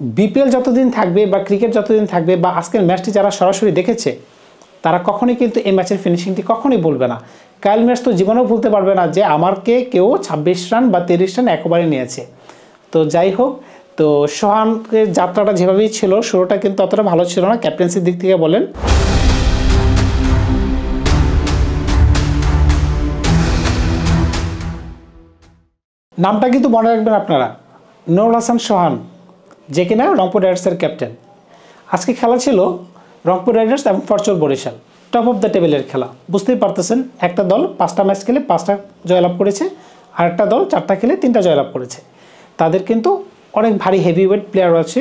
BPL যতদিন থাকবে বা ক্রিকেট যতদিন থাকবে বা আজকের ম্যাচটি যারা সরাসরি দেখেছে তারা কখনোই কিন্তু এই ম্যাচের ফিনিশিংটি কখনোই বলবে না। কাইল ম্যাচ তো জীবনেও ভুলতে পারবে না যে আমাকে কেউ 26 রান বা 30 রান একবারে নিয়েছে। তো যাই হোক, তো সোহানের যাত্রাটা যেভাবেই ছিল শুরুটা কিন্তু অতটা ভালো ছিল না ক্যাপ্টেন্সির দিক থেকে বলেন। নামটা কিন্তু মনে রাখবেন আপনারা, নুরুল হাসান সোহান, যে কিনা রংপুর রাইডার্সের ক্যাপ্টেন। আজকে খেলা ছিল রংপুর রাইডার্স এবং fortune Barishal, top of the টেবিলের খেলা। বুঝতেই পারতেছেন, একটা দল 5টা ম্যাচ খেলে 5টা জয়লাভ করেছে, আরেকটা দল 4টা খেলে 3টা জয়লাভ করেছে। তাদের কিন্তু অনেক ভারী হেভিওয়েট প্লেয়ার আছে।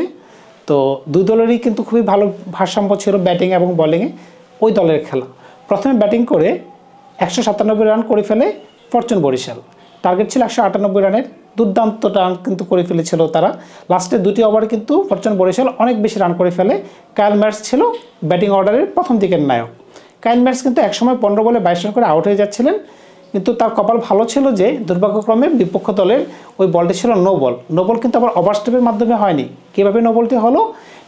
তো দুই দলেরই কিন্তু খুবই ভালো ভারসাম্য ছিল ব্যাটিং এবং বলিংয়ে। ওই দলের খেলা প্রথমে ব্যাটিং করে 197 রান করে ফেলে ফরচুন বরিশাল। টার্গেট ছিল 198 রানের, দুর্দান্ত রান কিন্তু করে ফেলেছিল তারা। লাস্টের 2টি ওভারে কিন্তু ফরচুন বরিশাল অনেক বেশি রান করে ফেলে। কাইল ম্যাটস ছিল ব্যাটিং অর্ডারের প্রথম দিকের নায়ক। কাইল ম্যাটস কিন্তু একসময় 15 বলে 22 রান করে আউট হয়ে যাচ্ছিলেন, কিন্তু তার কপাল ভালো ছিল যে দুর্ভাগ্যক্রমে বিপক্ষ দলের ওই বলটি ছিল নো বল। নো বল কিন্তু আবার ওভার স্টেপের মাধ্যমে হয়নি। কীভাবে নো বলটি হলো,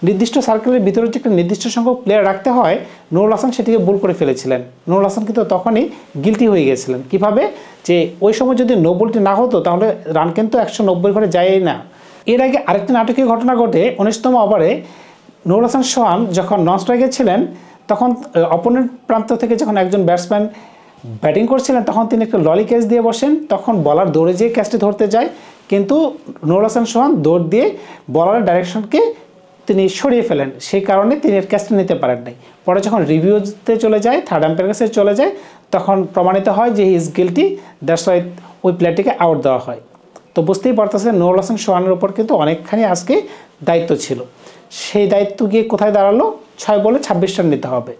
নির্দিষ্ট সার্কেলের ভিতরে যে একটা নির্দিষ্ট সংখ্যক প্লেয়ার রাখতে হয়, নুরুল হাসান সেটিকে ভুল করে ফেলেছিলেন। নুরুল হাসান কিন্তু তখনই গিলটি হয়ে গেছিলেন। কিভাবে, যে ওই সময় যদি নো বলটি না হতো তাহলে রান কিন্তু 190 ঘরে যায়ই না। এর আগে আরেকটি নাটকীয় ঘটনা ঘটে 19তম ওভারে নুরুল হাসান সোহান যখন নন স্ট্রাইকে ছিলেন, তখন অপোনেন্ট প্রান্ত থেকে যখন একজন ব্যাটসম্যান ব্যাটিং করছিলেন তখন তিনি একটা ললি ক্যাচ দিয়ে বসেন। তখন বলার দৌড়ে যেয়ে ক্যাচটি ধরতে যায়, কিন্তু নুরুল হাসান সোহান দৌড় দিয়ে বলারের ডাইরেকশনকে তিনি সরিয়ে ফেলেন। সেই কারণে তিনি ক্যাচটা নিতে পারেন নাই। পরে যখন রিভিউতে চলে যায়, থার্ড আম্পায়ারের কাছে চলে যায়, তখন প্রমাণিত হয় যে he is guilty, that's why ওই প্লেয়ারটিকে আউট দেওয়া হয়। তো বুঝতেই পারতেছেন নুরুল হাসান সোহানের উপর কিন্তু অনেকখানি আজকে দায়িত্ব ছিল। সেই দায়িত্ব গিয়ে কোথায় দাঁড়ালো, 6 বলে 26 রান নিতে হবে,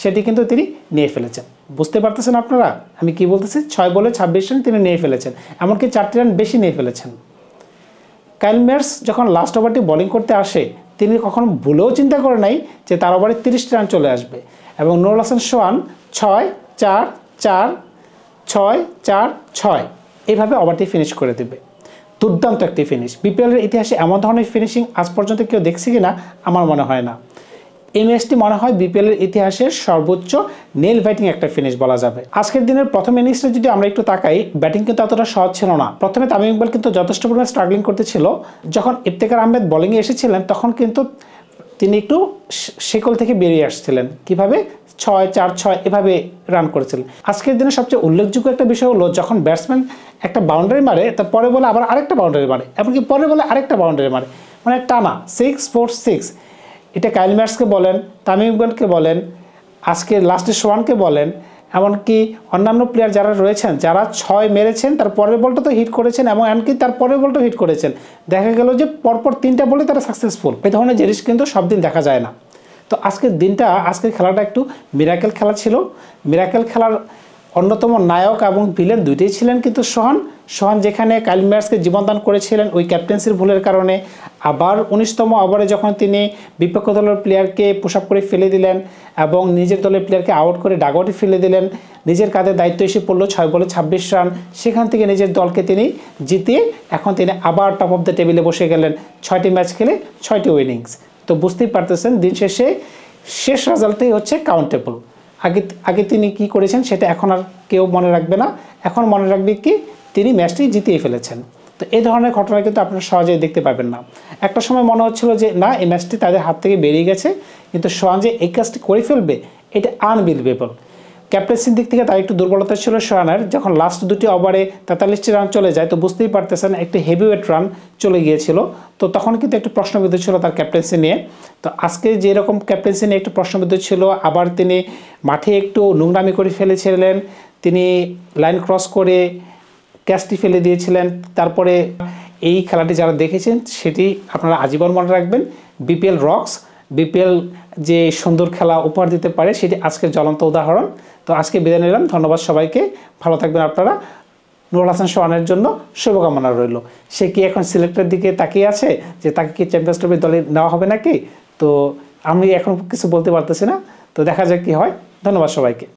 সেটি কিন্তু তিনি নিয়ে ফেলেছেন। বুঝতে পারতেছেন আপনারা আমি কি বলতেছি? 6 বলে 26 রান তিনি নিয়ে ফেলেছেন, এমনকি 4টি রান বেশি নিয়ে ফেলেছেন। কাইল ম্যাটস যখন লাস্ট ওভারটি বোলিং করতে আসে, তিনি কখনো ভুলেও চিন্তা করে নাই যে তার ওভারে 30টি রান চলে আসবে। এবং নুরুল হাসান সোহান 6-4-4-6-4-6 এইভাবে ওভারটি ফিনিশ করে দেবে। দুর্দান্ত একটি ফিনিশ। বিপিএলের ইতিহাসে এমন ধরনের ফিনিশিং আজ পর্যন্ত কেউ দেখছে কিনা আমার মনে হয় না। এই ম্যাচটি মনে হয় বিপিএলের ইতিহাসের সর্বোচ্চ নেল ব্যাটিং একটা ফিনিশ বলা যাবে। আজকের দিনের প্রথম ইনিংসটা যদি আমরা একটু তাকাই, ব্যাটিং কিন্তু অতটা সহজ ছিল না। প্রথমে তামিম ইকবাল কিন্তু যথেষ্ট পরিমাণে স্ট্রাগলিং করতেছিল। যখন ইফতেখার আহমেদ বোলিংয়ে এসেছিলেন তখন কিন্তু তিনি একটু শেকল থেকে বেরিয়ে আসছিলেন। কিভাবে 6-4-6 এভাবে রান করেছিলেন। আজকের দিনে সবচেয়ে উল্লেখযোগ্য একটা বিষয় হলো, যখন ব্যাটসম্যান একটা বাউন্ডারি মারে তার পরে বলে আবার আরেকটা বাউন্ডারি মারে, এমনকি পরে বলে আরেকটা বাউন্ডারি মারে, মানে টানা 6-4-6। এটা কাইল ম্যাটসকে বলেন, তামিম ইকবালকে বলেন, আজকে লাস্টে সোহানকে বলেন, এমনকি অন্যান্য প্লেয়ার যারা রয়েছেন যারা 6 মেরেছেন তার পরের বলটা তো হিট করেছেন এবং এমনকি তার পরের বলটাও হিট করেছেন। দেখা গেল যে পরপর 3টা বলে তারা সাকসেসফুল। এই ধরনের জিনিস কিন্তু সব দিন দেখা যায় না। তো আজকের খেলাটা একটু মিরাকেল খেলা ছিল। মিরাকেল খেলার অন্যতম নায়ক এবং ভিলেন দুইটাই ছিলেন কিন্তু সোহান যেখানে কাইল ম্যাটসকে জীবনদান করেছিলেন ওই ক্যাপ্টেন্সির ভুলের কারণে। আবার 19তম ওভারে যখন তিনি বিপক্ষ দলের প্লেয়ারকে পুশ আপ করে ফেলে দিলেন এবং নিজের দলের প্লেয়ারকে আউট করে ডাগআউটে ফেলে দিলেন, নিজের কাঁধে দায়িত্ব এসে পড়লো 6 বলে 26 রান। সেখান থেকে নিজের দলকে তিনি জিতিয়ে এখন তিনি আবার টপ অফ দ্য টেবিলে বসে গেলেন। 6টি ম্যাচ খেলে 6টি উইনিংস। তো বুঝতেই পারতেছেন দিন শেষে শেষ রেজাল্টই হচ্ছে কাউন্টেবল। আগে তিনি কি করেছেন সেটা এখন আর কেউ মনে রাখবে না। এখন মনে রাখবে কি, তিনি ম্যাচটি জিতিয়ে ফেলেছেন। তো এই ধরনের ঘটনা কিন্তু আপনারা সহজেই দেখতে পাবেন না। একটা সময় মনে হচ্ছিল যে না, এই ম্যাচটি তাদের হাত থেকে বেরিয়ে গেছে, কিন্তু সোহান যে এই কাজটি করে ফেলবে এটা আনবিলিভেবল। ক্যাপ্টেন্সির দিক থেকে তার একটু দুর্বলতা ছিল সোহানের। যখন লাস্ট 2টি ওভারে 43টি রান চলে যায় তো বুঝতেই পারতেছেন একটি হেভিওয়েট রান চলে গিয়েছিল। তো তখন কিন্তু একটু প্রশ্নবিদ্ধ ছিল তার ক্যাপ্টেন্সি নিয়ে। তো আজকে যেরকম ক্যাপ্টেন্সি নিয়ে একটু প্রশ্নবিদ্ধ ছিল, আবার তিনি মাঠে একটু নোংরামি করে ফেলেছিলেন, তিনি লাইন ক্রস করে ক্যাচটি ফেলে দিয়েছিলেন। তারপরে এই খেলাটি যারা দেখেছেন সেটি আপনারা আজীবন মনে রাখবেন। বিপিএল রক্স, বিপিএল যে সুন্দর খেলা উপহার দিতে পারে সেটি আজকের জ্বলন্ত উদাহরণ। তো আজকে বিদায় নিলাম, ধন্যবাদ সবাইকে, ভালো থাকবেন আপনারা। নুরুল হাসান সোহানের জন্য শুভকামনা রইল। সে কি এখন সিলেক্টের দিকে তাকিয়ে আছে যে তাকে কি চ্যাম্পিয়ন্স ট্রফি দলে নেওয়া হবে নাকি? তো আমি এখন কিছু বলতে পারতেছি না, তো দেখা যাক কি হয়। ধন্যবাদ সবাইকে।